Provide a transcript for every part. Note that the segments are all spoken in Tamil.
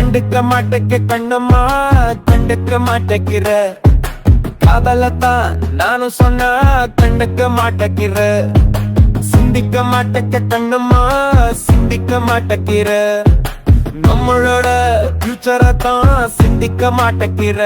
கண்டுக்க மாட்டேக்க கண்ணம்மா, கண்டுக்க மாட்டேக்கிற காதலத்தான் நானும் சொன்னா கண்டுக்க மாட்டேக்கிற. சிந்திக்க மாட்டேக்க கண்ணம்மா, சிந்திக்க மாட்டேக்கிற. நம்மளோட ஃபியூச்சரை தான் சிந்திக்க மாட்டேக்கிற.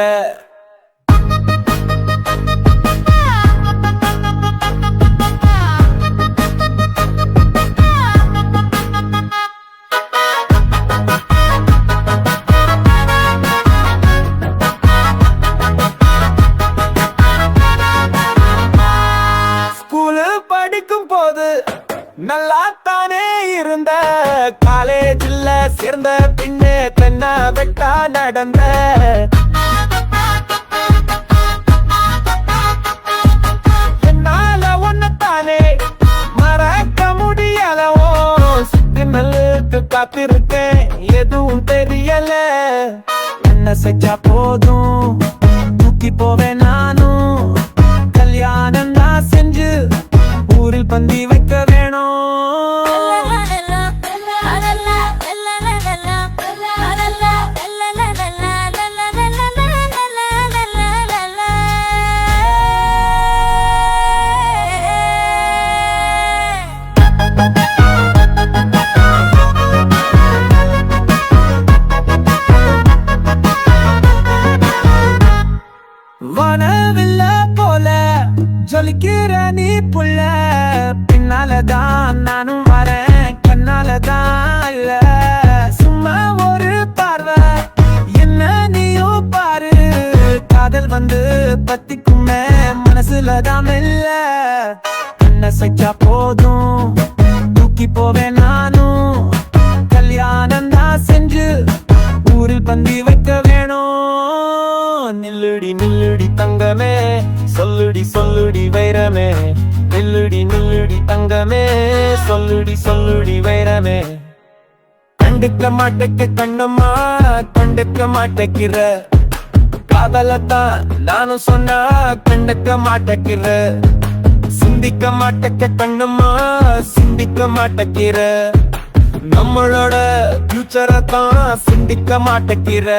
படிக்கும் போது நல்லா தானே இருந்த, காலேஜில் சேர்ந்த பின்னே தென்ன வெட்டா நடந்த. என்னால ஒன்னத்தானே மறக்க முடியலவோ, சுத்தி நல்லுக்கு காத்திருக்கேன் எதுவும் தெரியல. என்ன செஞ்சா போதும் தூக்கி போவேன் நானும், கல்யாணம் தான் செஞ்சு ஊரில் பந்தி வைக்க வேணும். வனவில்ல போல ஜொலிக்கிற நீ புள்ள, பின்னாலதான் நானும் வரேன் கண்ணாலதான் இல்ல. சும்மா ஒரு பார்வை என்ன நீயும் பாரு, காதல் வந்து பத்திக்குமே மனசுலதான் இல்ல. என்ன செஞ்சா போதும் தூக்கி போவேன் நானும், கல்யாணம் தான் செஞ்சு ஊரில் பந்தி வைக்க வேணும். நில்லுடி நில்லுடி தங்கமே, சொல்லுடி சொல்லுடி வைரமே. நில்லுடி நில்லுடி தங்கமே, சொல்லுடி சொல்லுடி வைரமே. கண்டுக்க மாட்டேக்க கண்ணம்மா, கண்டுக்க மாட்டேக்கிற காதலத்தான் நானும் சொன்னா கண்டுக்க மாட்டேக்கிற. சிந்திக்க மாட்டேக்க கண்ணம்மா, சிந்திக்க மாட்டேக்கிற. நம்மளோட ஃபியூச்சரை தான் சிந்திக்க மாட்டேக்கிற.